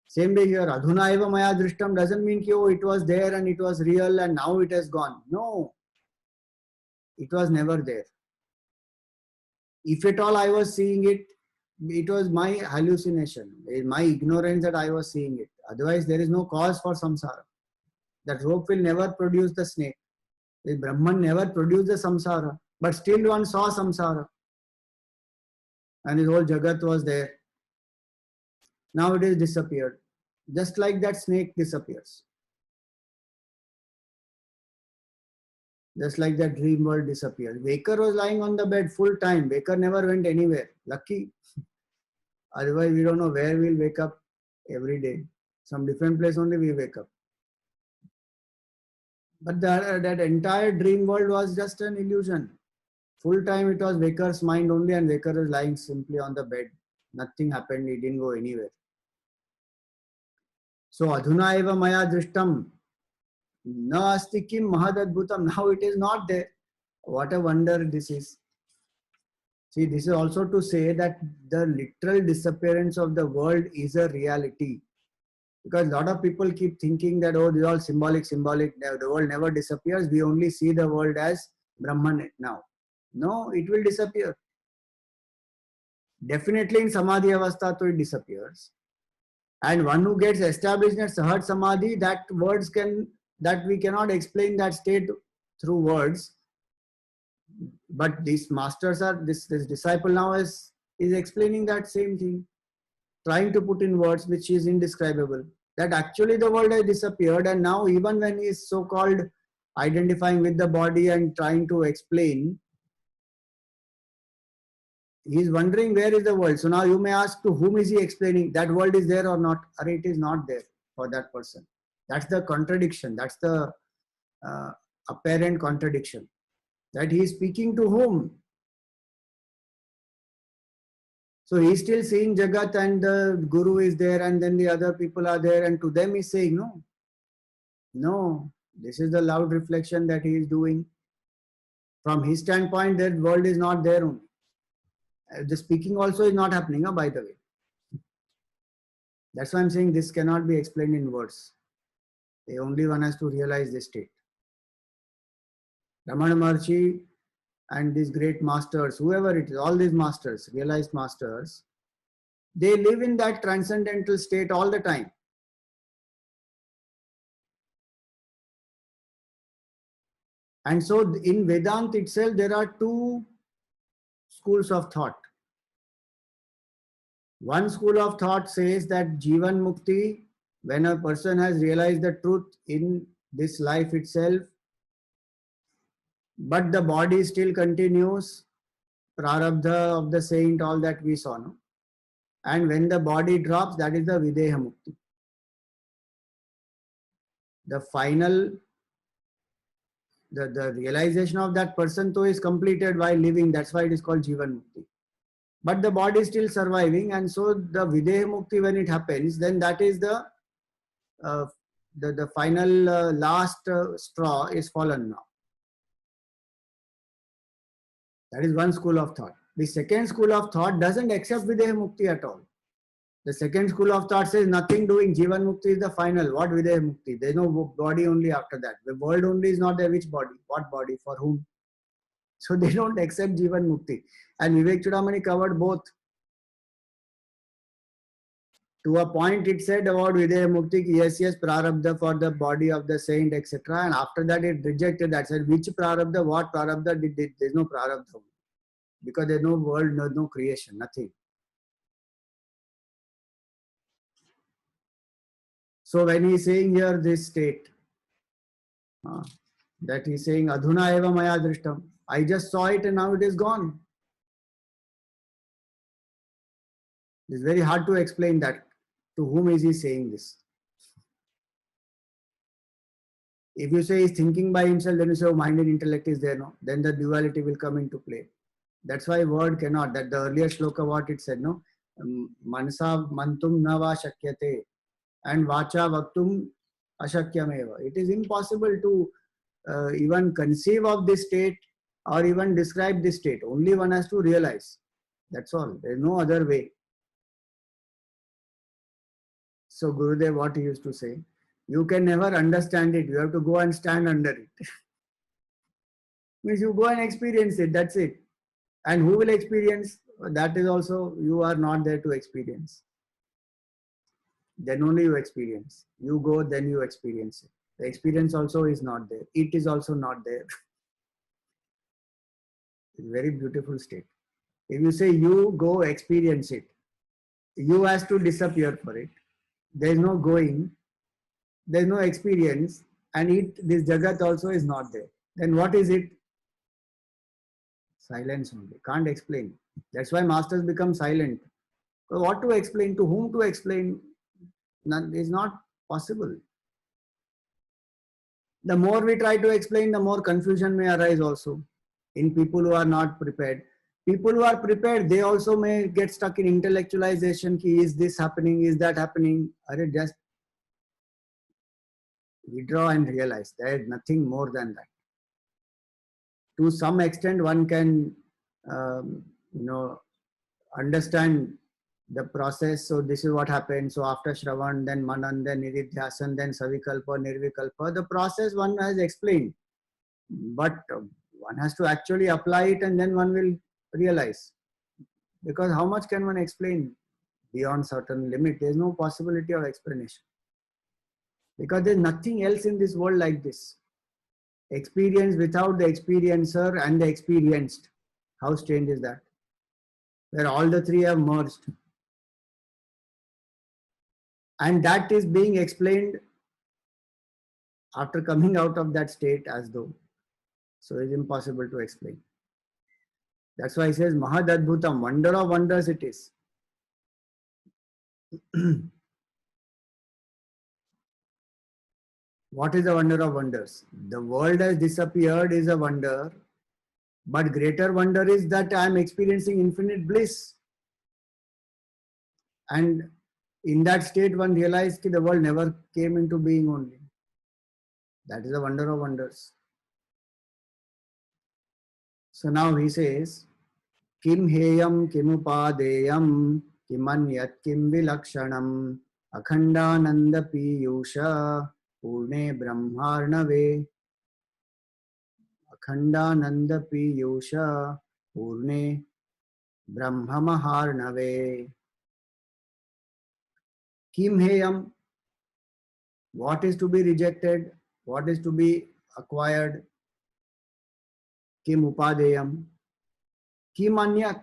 Same way here, Adhuna eva maya drishtam doesn't mean that, oh, it was there and it was real and now it has gone. No, it was never there. If at all I was seeing it, it was my hallucination, my ignorance that I was seeing it. Otherwise, there is no cause for samsara. That rope will never produce the snake. The Brahman never produced the samsara, but still one saw samsara. And his whole jagat was there. Now it is disappeared. Just like that snake disappears. Just like that dream world disappears. Waker was lying on the bed full time. Waker never went anywhere. Lucky. Otherwise, we don't know where we'll wake up every day. Some different place only we wake up. But that entire dream world was just an illusion. Full time it was Waker's mind only, and Waker is lying simply on the bed. Nothing happened. He didn't go anywhere. So adhuna eva maya drishtam na asti kim mahadadbhutam. Now it is not there. What a wonder this is. See, this is also to say that the literal disappearance of the world is a reality. Because a lot of people keep thinking that, oh, this is all symbolic. The world never disappears. We only see the world as Brahman now. No, it will disappear. Definitely in Samadhi Avastha, it disappears. And one who gets established in Sahaj Samadhi, that we cannot explain that state through words. But these masters this disciple now is explaining that same thing, trying to put in words which is indescribable. That actually the world has disappeared, and now even when he is so-called identifying with the body and trying to explain, he is wondering where is the world. So now you may ask, to whom is he explaining? That world is there or not? Or it is not there for that person. That's the contradiction. That's the apparent contradiction. That he is speaking to whom? So he's still seeing Jagat and the Guru is there and then the other people are there, and to them he's saying, no, no, this is the loud reflection that he is doing. From his standpoint, that world is not there only. The speaking also is not happening, by the way. That's why I'm saying this cannot be explained in words. The only one has to realize this state. Ramana Maharshi and these great masters, whoever it is, all these masters, realized masters, they live in that transcendental state all the time. And so in Vedanta itself, there are two schools of thought. One school of thought says that Jivan Mukti, when a person has realized the truth in this life itself, but the body still continues, prarabdha of the saint, all that we saw. No? And when the body drops, that is the Videha Mukti. The final, the realization of that person though is completed while living. That's why it is called Jivan Mukti. But the body is still surviving, and so the Videha Mukti, when it happens, then that is the final last straw is fallen now. That is one school of thought. The second school of thought doesn't accept Videha Mukti at all. The second school of thought says nothing doing. Jivan Mukti is the final. What Videha Mukti? There is no body only after that. The world only is not there. Which body? What body? For whom? So they don't accept Jivan Mukti. And Vivek Chudamani covered both. To a point it said about Videha Mukti, yes, prarabdha for the body of the saint, etc. And after that it rejected that. Said which prarabdha, what prarabdha? There is no prarabdha. Because there is no world, no creation, nothing. So when he is saying here this state, that he is saying Adhuna eva maya drishtam. I just saw it and now it is gone. It's very hard to explain that. To whom is he saying this? If you say he's thinking by himself, then you say, oh, mind and intellect is there, no? Then the duality will come into play. That's why word cannot. That the earlier shloka, what it said, no? Manasa mantum nava shakyate and vacha vaktum ashakyameva. It is impossible to even conceive of this state or even describe this state. Only one has to realize. That's all. There is no other way. So Gurudev, what he used to say, you can never understand it. You have to go and stand under it. Means you go and experience it. That's it. And who will experience? That is also, you are not there to experience. Then only you experience. You go, then you experience it. The experience also is not there. It is also not there. It's a very beautiful state. If you say you go experience it, you has to disappear for it. There is no going, there is no experience, and this Jagat also is not there. Then what is it? Silence only. Can't explain. That's why masters become silent. So what to explain? To whom to explain? None is not possible. The more we try to explain, the more confusion may arise also in people who are not prepared. People who are prepared, they also may get stuck in intellectualization. Ki, is this happening? Is that happening? Just withdraw and realize there is nothing more than that. To some extent, one can, understand the process. So this is what happened. So after Shravan, then Manan, then Nididhyasan, then Savikalpa, Nirvikalpa. The process one has explained. But one has to actually apply it and then one will realize. Because how much can one explain beyond certain limit? There is no possibility of explanation. Because there is nothing else in this world like this. Experience without the experiencer and the experienced. How strange is that? Where all the three have merged. And that is being explained after coming out of that state as though. So it's impossible to explain. That's why he says Mahad Adbhutam, wonder of wonders it is. What is the wonder of wonders? The world has disappeared is a wonder, but greater wonder is that I am experiencing infinite bliss. And in that state, one realized that the world never came into being only. That is the wonder of wonders. So now he says, Kim heyam kimupadeyam kimanyat kim vilakshanam akhandananda piyusha purne brahmarnave akhandananda piyusha purne brahmamaharnave. Kim heyam, what is to be rejected, what is to be acquired. Kim upadeyam, kim anyat,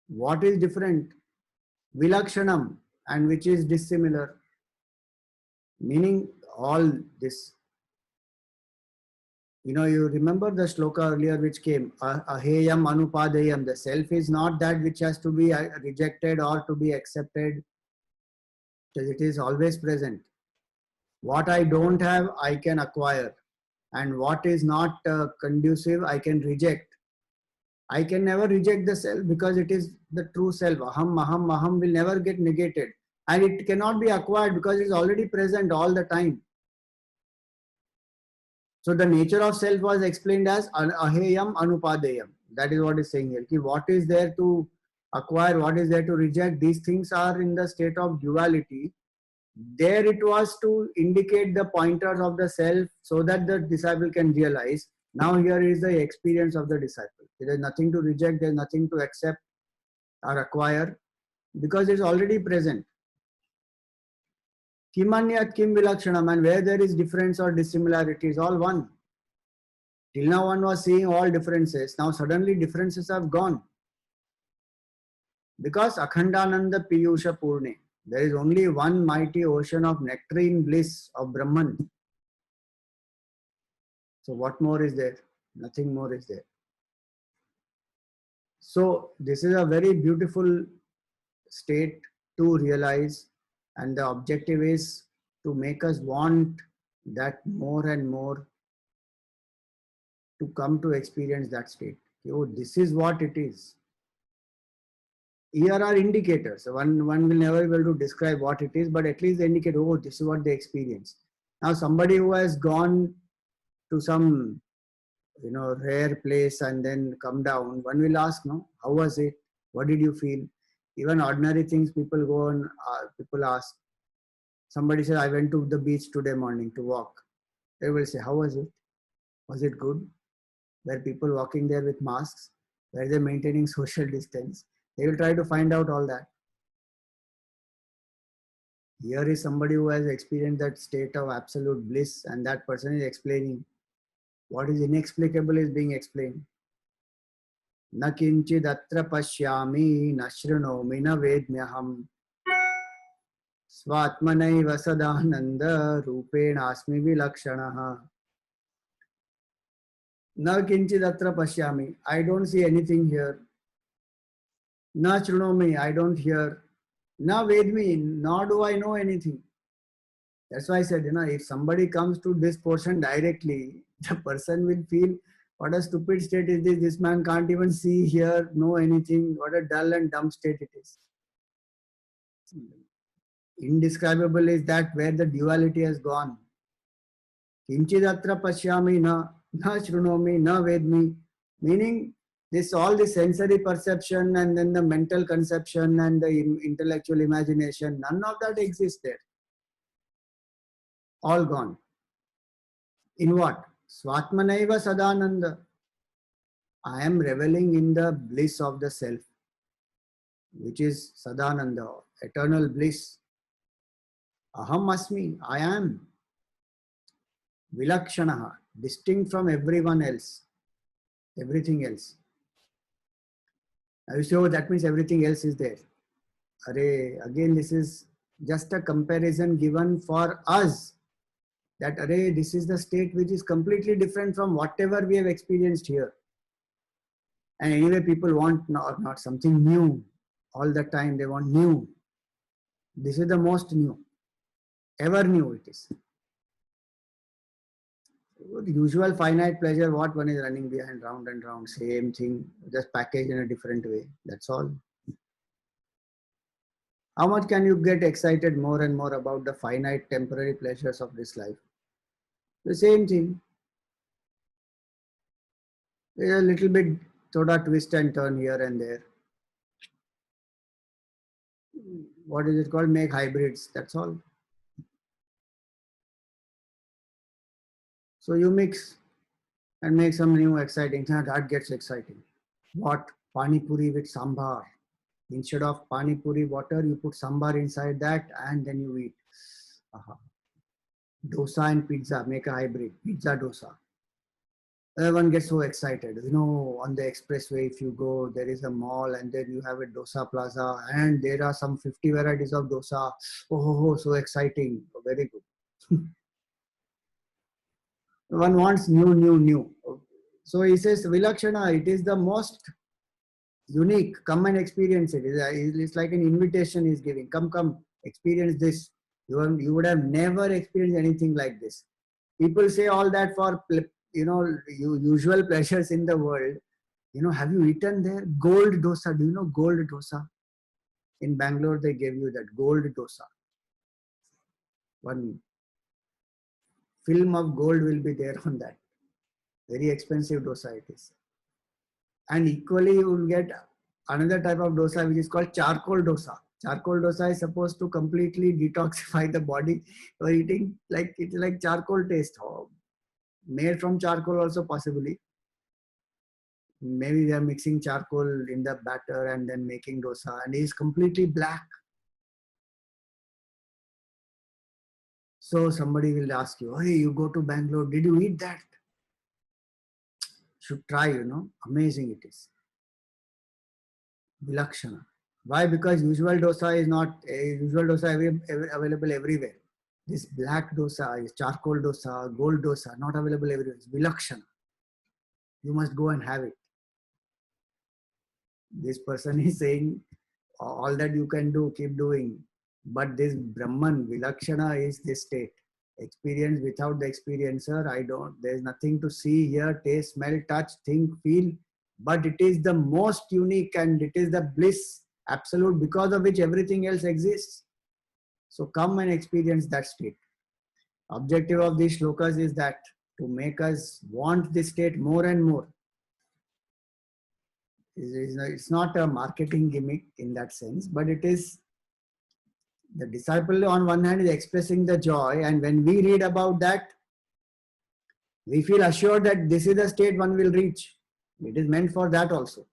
what is different. Vilakshanam, and which is dissimilar. Meaning all this. You remember the shloka earlier which came, aheyam anupadeyam, the self is not that which has to be rejected or to be accepted, because it is always present. What I don't have, I can acquire, and what is not conducive, I can reject. I can never reject the self because it is the true self. Aham, aham, aham will never get negated, and it cannot be acquired because it is already present all the time. So the nature of self was explained as aheyam anupadeyam. That is what is saying here. What is there to acquire, what is there to reject, these things are in the state of duality. There it was to indicate the pointers of the self so that the disciple can realize. Now here is the experience of the disciple. There is nothing to reject, there is nothing to accept or acquire because it is already present. Kimanyat kim vilakshanam, and where there is difference or dissimilarity is all one. Till now one was seeing all differences. Now suddenly differences have gone. Because Akhandananda Piyusha Purne, there is only one mighty ocean of nectarine bliss of Brahman. So what more is there? Nothing more is there. So this is a very beautiful state to realize, and the objective is to make us want that more and more, to come to experience that state. Oh, this is what it is. Here are indicators. One will never be able to describe what it is, but at least they indicate, oh, this is what they experience. Now somebody who has gone to some rare place and then come down, one will ask, no, how was it? What did you feel? Even ordinary things people go and people ask. Somebody said, I went to the beach today morning to walk. They will say, how was it? Was it good? Were people walking there with masks? Were they maintaining social distance? They will try to find out all that. Here is somebody who has experienced that state of absolute bliss, and that person is explaining. What is inexplicable is being explained. Na kinchid atra pashyami, na shrunomi, na vedmyaham. Svatmanaiva sadananda, rupena asmi vilakshanaha. Na kinchid atra pashyami, I don't see anything here. Na shrunomi, I don't hear. Na vedmi, nor do I know anything. That's why I said, if somebody comes to this portion directly, the person will feel, what a stupid state is this? This man can't even see, hear, know anything. What a dull and dumb state it is. Indescribable is that where the duality has gone. Kinchidatra pashyami na shrunomi na vedmi. Meaning, all the sensory perception and then the mental conception and the intellectual imagination, none of that exists there. All gone. In what? Svatmanaiva sadananda. I am reveling in the bliss of the self, which is sadananda, eternal bliss. Aham asmi, I am. Vilakshanaha, distinct from everyone else, everything else. Now you say, oh, that means everything else is there. Again, this is just a comparison given for us. That this is the state which is completely different from whatever we have experienced here. And anyway, people want not something new. All the time they want new. This is the most new. Ever new it is. The usual finite pleasure, what one is running behind, round and round, same thing, just packaged in a different way. That's all. How much can you get excited more and more about the finite temporary pleasures of this life? The same thing. There's a little bit thoda twist and turn here and there. What is it called? Make hybrids. That's all. So you mix and make some new exciting thing. That gets exciting. What? Pani puri with sambar. Instead of pani puri water, you put sambar inside that and then you eat. Aha. Dosa and pizza, make a hybrid. Pizza dosa. Everyone gets so excited. You know, on the expressway, if you go, there is a mall and then you have a dosa plaza and there are some 50 varieties of dosa. Oh, so exciting. Very good. One wants new. So he says, Vilakshana, it is the most unique. Come and experience it. It's like an invitation he's giving. Come, experience this. You would have never experienced anything like this. People say all that for, usual pleasures in the world. Have you eaten there? Gold dosa. Do you know gold dosa? In Bangalore, they gave you that gold dosa. One film of gold will be there on that. Very expensive dosa it is. And equally, you will get another type of dosa which is called charcoal dosa. Charcoal dosa is supposed to completely detoxify the body. You're eating like it's like charcoal taste. Made from charcoal also possibly. Maybe they are mixing charcoal in the batter and then making dosa, and it's completely black. So somebody will ask you, hey, you go to Bangalore, did you eat that? Should try, amazing it is. Vilakshana. Why? Because usual dosa is not usual dosa available everywhere. This black dosa is charcoal dosa, gold dosa, not available everywhere. It's Vilakshana. You must go and have it. This person is saying all that you can do, keep doing. But this Brahman, Vilakshana is this state. Experience without the experiencer, there's nothing to see, hear, taste, smell, touch, think, feel. But it is the most unique and it is the bliss absolute because of which everything else exists. So come and experience that state. Objective of these shlokas is that to make us want this state more and more. It's not a marketing gimmick in that sense, but it is the disciple on one hand is expressing the joy, and when we read about that, we feel assured that this is the state one will reach. It is meant for that also.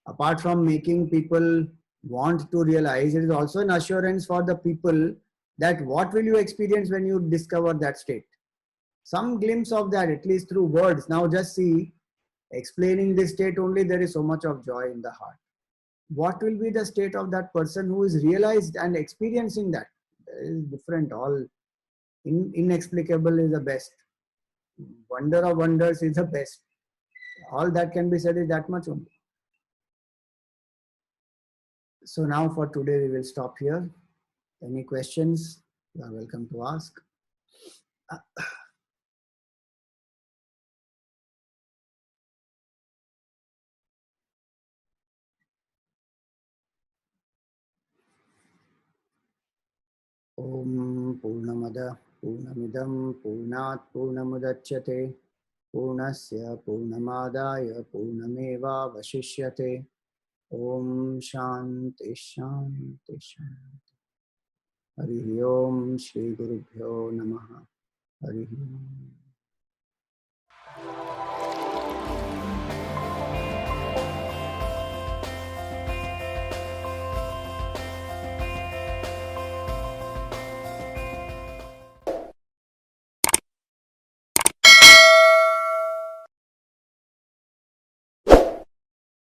Apart from making people want to realize, it is also an assurance for the people that what will you experience when you discover that state. Some glimpse of that, at least through words. Now just see, explaining this state only, there is so much of joy in the heart. What will be the state of that person who is realized and experiencing that? It is different. All inexplicable is the best. Wonder of wonders is the best. All that can be said is that much only. So now for today, we will stop here. Any questions? You are welcome to ask. Om Purnamada Purnamidam Purnat Purnamudachyate Purnasya Purnamadaya Purnameva Vashishyate. Om Shanti Shanti Shanti. Hari Om Shri Gurubhyo Namaha. Hari Om.